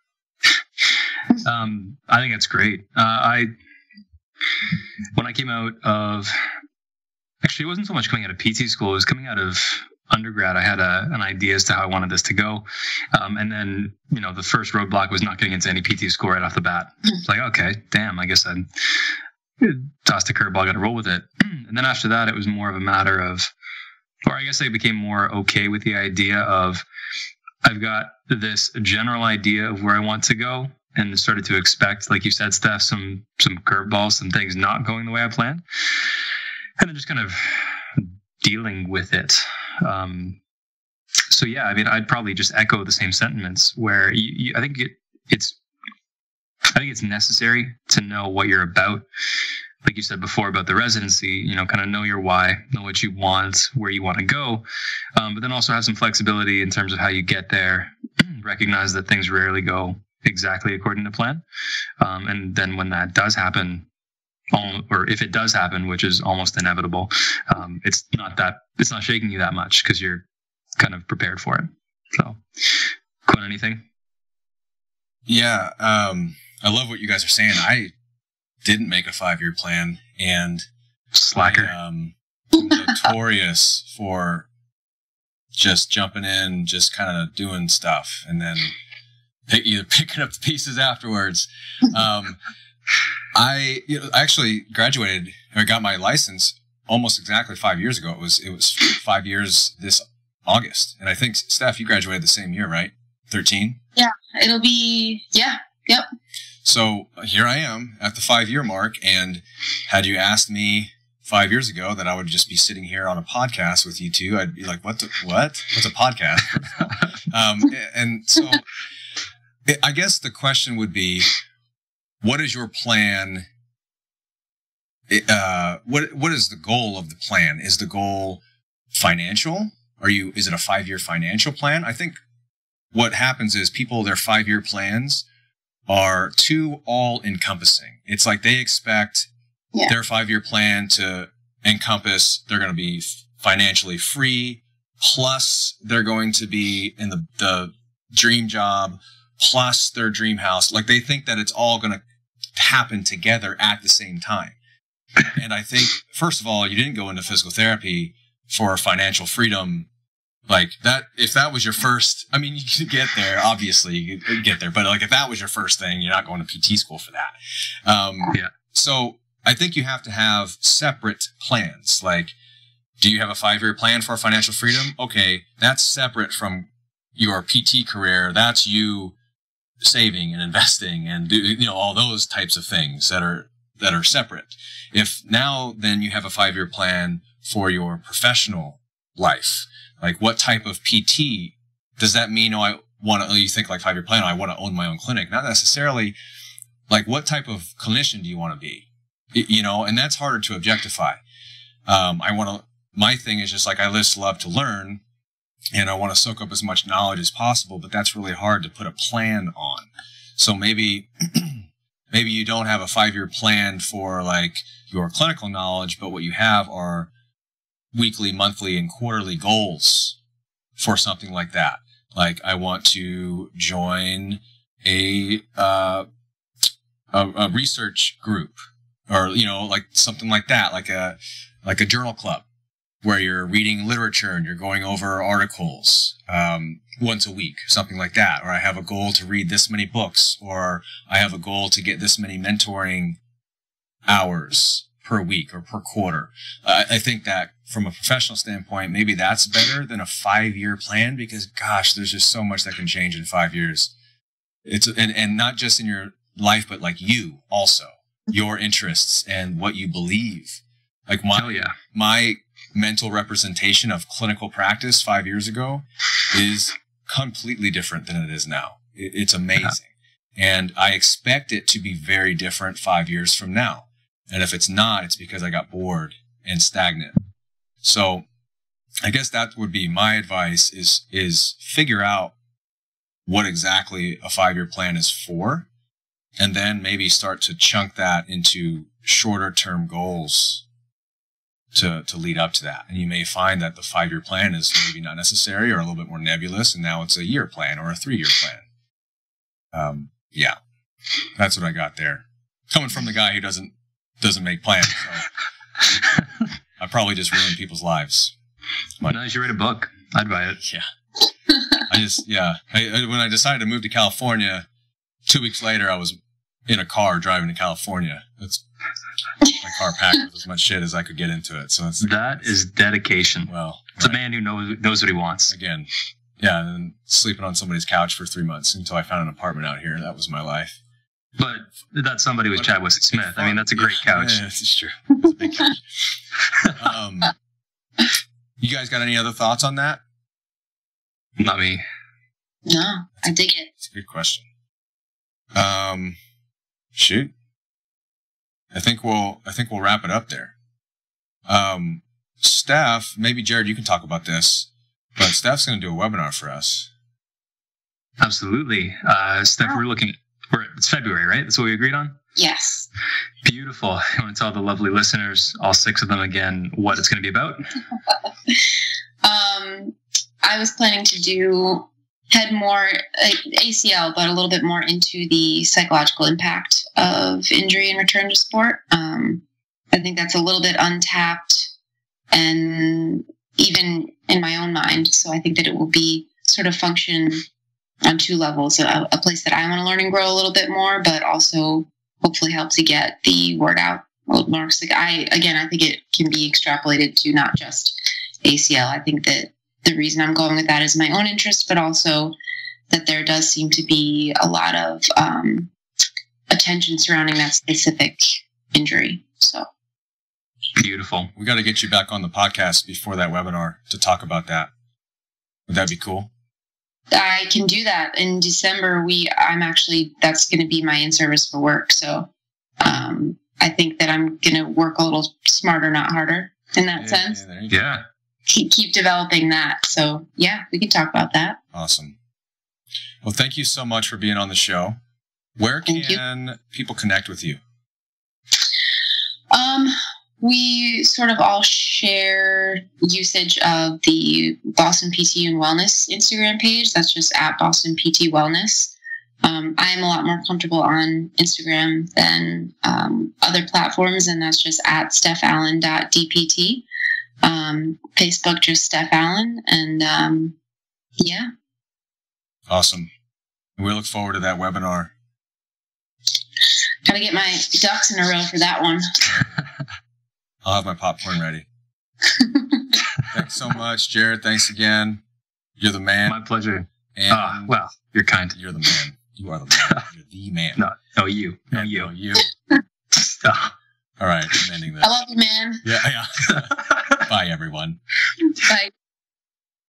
I think that's great. When I came out of, actually, it wasn't so much coming out of PT school, it was coming out of undergrad. I had an idea as to how I wanted this to go. And then, the first roadblock was not getting into any PT school right off the bat. It's like, okay, damn, I guess I tossed a curveball, got to roll with it. And then after that, it was more of a matter of, or I guess I became more okay with the idea of, I've got this general idea of where I want to go, and started to expect, like you said, Steph, some curveballs, some things not going the way I planned, and then just kind of dealing with it. So yeah, I mean, I'd probably just echo the same sentiments where I think it's necessary to know what you're about. Like you said before about the residency, kind of know your why, know what you want, where you want to go, but then also have some flexibility in terms of how you get there. Recognize that things rarely go exactly according to plan, and then when that does happen, or if it does happen, which is almost inevitable, it's not shaking you that much because you're kind of prepared for it. So, Quinn, anything? Yeah, I love what you guys are saying. I didn't make a 5-year plan, and slacker. I'm notorious for just jumping in, just kind of doing stuff, and then either picking up the pieces afterwards. I actually graduated, or got my license almost exactly 5 years ago. It was 5 years this August, and I think Steph, you graduated the same year, right? 13. Yeah, it'll be Yep. So here I am at the 5-year mark, and had you asked me 5 years ago that I would just be sitting here on a podcast with you two, I'd be like, what? What's a podcast? And so I guess the question would be, what is your plan? What is the goal of the plan? Is the goal financial? Is it a 5-year financial plan? I think what happens is their 5-year plans are too all-encompassing. It's like they expect their 5-year plan to encompass they're going to be financially free, plus they're going to be in the dream job, plus their dream house. Like they think that it's all going to happen together at the same time. And I think, first of all, you didn't go into physical therapy for financial freedom. Like that, if that was your first, I mean, you could get there, obviously you could get there, but like if that was your first thing, you're not going to PT school for that. So I think you have to have separate plans. Like, do you have a 5-year plan for financial freedom? Okay. That's separate from your PT career. That's you saving and investing and all those types of things that are separate. If now then you have a 5-year plan for your professional life, like what type of PT does that mean? You think like 5-year plan, I want to own my own clinic. Not necessarily. Like what type of clinician do you want to be? And that's harder to objectify. My thing is just like, I just love to learn and I want to soak up as much knowledge as possible, but that's really hard to put a plan on. So maybe you don't have a 5-year plan for like your clinical knowledge, but what you have are weekly, monthly, and quarterly goals for something like that. Like I want to join a research group, or like something like that, like a journal club where you're reading literature and you're going over articles once a week, something like that. Or I have a goal to read this many books, or I have a goal to get this many mentoring hours per week or per quarter. I think that from a professional standpoint, maybe that's better than a 5-year plan, because gosh, there's just so much that can change in 5 years. And not just in your life, but like you also, your interests and what you believe. Like my mental representation of clinical practice 5 years ago is completely different than it is now. It's amazing. And I expect it to be very different 5 years from now. And if it's not, it's because I got bored and stagnant. So I guess that would be my advice is figure out what exactly a 5-year plan is for, and then maybe start to chunk that into shorter term goals to lead up to that. And you may find that the 5-year plan is maybe not necessary or a little bit more nebulous, and now it's a year plan or a 3-year plan. That's what I got there. Coming from the guy who doesn't make plans. So I probably just ruined people's lives. But no, you should write a book. I'd buy it. Yeah. When I decided to move to California, 2 weeks later, I was in a car driving to California. My car packed with as much shit as I could get into it. So that is dedication. Well, it's a man who knows what he wants. Again, yeah, and then sleeping on somebody's couch for 3 months until I found an apartment out here. That was my life. But that somebody was Chad Wesley Smith. I mean, that's a great couch. Yeah, this is true. It's a big couch. You guys got any other thoughts on that? Not me. No, I dig it. It's a good question. Shoot. I think we'll wrap it up there. Steph, maybe Jared, you can talk about this, but Steph's going to do a webinar for us. Absolutely. Steph, it's February, right? That's what we agreed on? Yes. Beautiful. I want to tell the lovely listeners, all 6 of them again, what it's going to be about. I was planning to head more ACL, but a little bit more into the psychological impact of injury and return to sport. I think that's a little bit untapped and even in my own mind. So I think that it will be sort of function on 2 levels, a place that I want to learn and grow a little bit more, but also hopefully help to get the word out a little more. I think it can be extrapolated to not just ACL. I think that the reason I'm going with that is my own interest, but also that there does seem to be a lot of attention surrounding that specific injury. So beautiful. We got to get you back on the podcast before that webinar to talk about that. Would that be cool? I can do that in December. That's going to be my in-service for work. So I think that I'm going to work a little smarter, not harder in that sense. Yeah. Keep developing that. So yeah, we can talk about that. Awesome. Well, thank you so much for being on the show. Where can people connect with you? We sort of all share usage of the Boston PT and Wellness Instagram page. That's just at Boston PT Wellness. I'm a lot more comfortable on Instagram than other platforms, and that's just at stephAllen.dpt. Facebook, just Steph Allen. And yeah. Awesome. We look forward to that webinar. Gotta get my ducks in a row for that one. I'll have my popcorn ready. Thanks so much, Jared. Thanks again. You're the man. My pleasure. And well, you're kind. You're the man. You are the man. You're the man. No, you. No, you. No, you. Stop. All right, I'm ending this. I love you, man. Yeah. Bye, everyone. Bye.